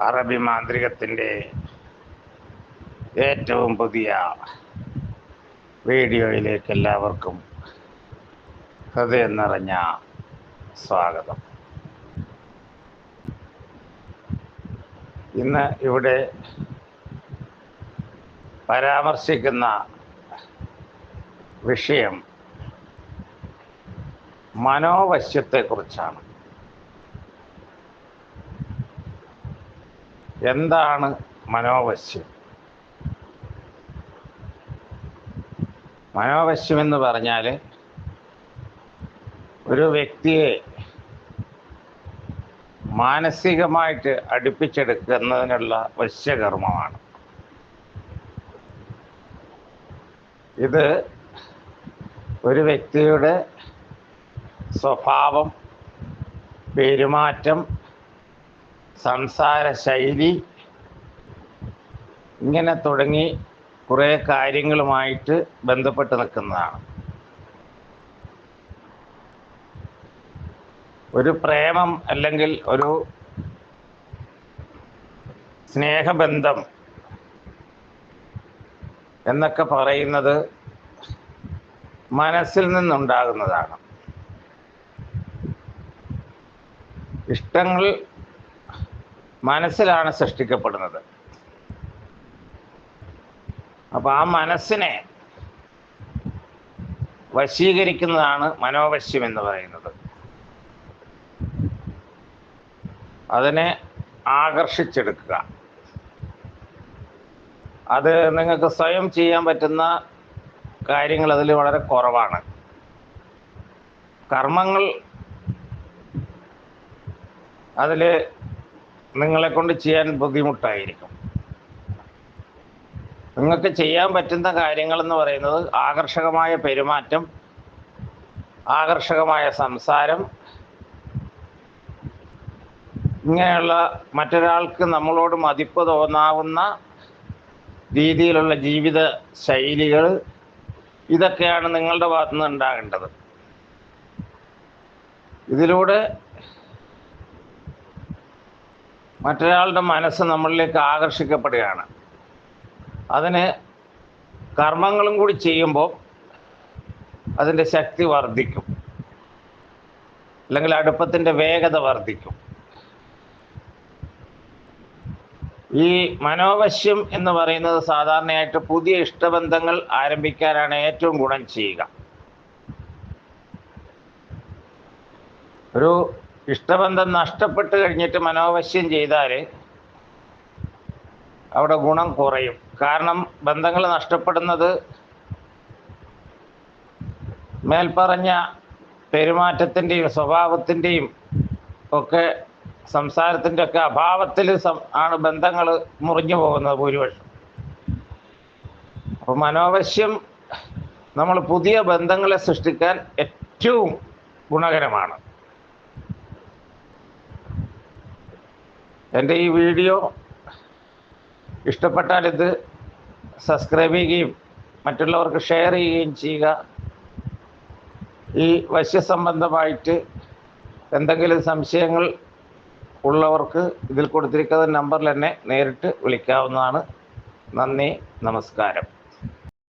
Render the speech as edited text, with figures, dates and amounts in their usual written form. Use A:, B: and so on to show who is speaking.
A: അറബി മാന്ത്രികത്തിൻ്റെ ഏറ്റവും പുതിയ വീഡിയോയിലേക്ക് എല്ലാവർക്കും ഹൃദയം നിറഞ്ഞ സ്വാഗതം. ഇന്ന് ഇവിടെ പരാമർശിക്കുന്ന വിഷയം മനോവശ്യത്തെക്കുറിച്ചാണ്. എന്താണ് മനോവശ്യം? മനോവശ്യം എന്ന് പറഞ്ഞാൽ ഒരു വ്യക്തിയെ മാനസികമായിട്ട് അടുപ്പിച്ചെടുക്കുന്നതിനുള്ള വശ്യകർമ്മമാണ്. ഇത് ഒരു വ്യക്തിയുടെ സ്വഭാവം, പെരുമാറ്റം, സംസാര ശൈലി ഇങ്ങനെ തുടങ്ങി കുറേ കാര്യങ്ങളുമായിട്ട് ബന്ധപ്പെട്ട് നിൽക്കുന്നതാണ്. ഒരു പ്രേമം അല്ലെങ്കിൽ ഒരു സ്നേഹബന്ധം എന്നൊക്കെ പറയുന്നത് മനസ്സിൽ നിന്നുണ്ടാകുന്നതാണ്. ഇഷ്ടങ്ങൾ മനസ്സിലാണ് സൃഷ്ടിക്കപ്പെടുന്നത്. അപ്പോൾ ആ മനസ്സിനെ വശീകരിക്കുന്നതാണ് മനോവശ്യം എന്ന് പറയുന്നത്. അതിനെ ആകർഷിച്ചെടുക്കുക. അത് നിങ്ങൾക്ക് സ്വയം ചെയ്യാൻ പറ്റുന്ന കാര്യങ്ങൾ അതിൽ വളരെ കുറവാണ്. കർമ്മങ്ങൾ അതിൽ നിങ്ങളെ കൊണ്ട് ചെയ്യാൻ ബുദ്ധിമുട്ടായിരിക്കും. നിങ്ങൾക്ക് ചെയ്യാൻ പറ്റുന്ന കാര്യങ്ങളെന്ന് പറയുന്നത് ആകർഷകമായ പെരുമാറ്റം, ആകർഷകമായ സംസാരം, ഇങ്ങനെയുള്ള മറ്റൊരാൾക്ക് നമ്മളോട് മതിപ്പ് തോന്നാവുന്ന രീതിയിലുള്ള ജീവിത ശൈലികൾ, ഇതൊക്കെയാണ് നിങ്ങളുടെ ഭാഗത്തു നിന്ന് ഉണ്ടാകേണ്ടത്. ഇതിലൂടെ മറ്റൊരാളുടെ മനസ്സ് നമ്മളിലേക്ക് ആകർഷിക്കപ്പെടുകയാണ്. അതിന് കർമ്മങ്ങളും കൂടി ചെയ്യുമ്പോൾ അതിൻ്റെ ശക്തി വർദ്ധിക്കും, അല്ലെങ്കിൽ അടുപ്പത്തിൻ്റെ വേഗത വർദ്ധിക്കും. ഈ മനോവശ്യം എന്ന് പറയുന്നത് സാധാരണയായിട്ട് പുതിയ ഇഷ്ടബന്ധങ്ങൾ ആരംഭിക്കാനാണ് ഏറ്റവും ഗുണം ചെയ്യുക. ഒരു ഇഷ്ടബന്ധം നഷ്ടപ്പെട്ട് കഴിഞ്ഞിട്ട് മനോവശ്യം ചെയ്താൽ അവിടെ ഗുണം കുറയും. കാരണം ബന്ധങ്ങൾ നഷ്ടപ്പെടുന്നത് മേൽപ്പറഞ്ഞ പെരുമാറ്റത്തിൻ്റെയും സ്വഭാവത്തിൻ്റെയും ഒക്കെ സംസാരത്തിൻ്റെ ഒക്കെ അഭാവത്തിൽ ആണ് ബന്ധങ്ങൾ മുറിഞ്ഞു പോകുന്നത് ഭൂരിപക്ഷം. അപ്പോൾ മനോവശ്യം നമ്മൾ പുതിയ ബന്ധങ്ങളെ സൃഷ്ടിക്കാൻ ഏറ്റവും ഗുണകരമാണ്. എൻ്റെ ഈ വീഡിയോ ഇഷ്ടപ്പെട്ടാൽ ഇത് സബ്സ്ക്രൈബ് ചെയ്യുകയും മറ്റുള്ളവർക്ക് ഷെയർ ചെയ്യുകയും ചെയ്യുക. ഈ വശ്യസംബന്ധമായിട്ട് എന്തെങ്കിലും സംശയങ്ങൾ ഉള്ളവർക്ക് ഇതിൽ കൊടുത്തിരിക്കുന്ന നമ്പറിൽ എന്നെ നേരിട്ട് വിളിക്കാവുന്നതാണ്. നന്ദി, നമസ്കാരം.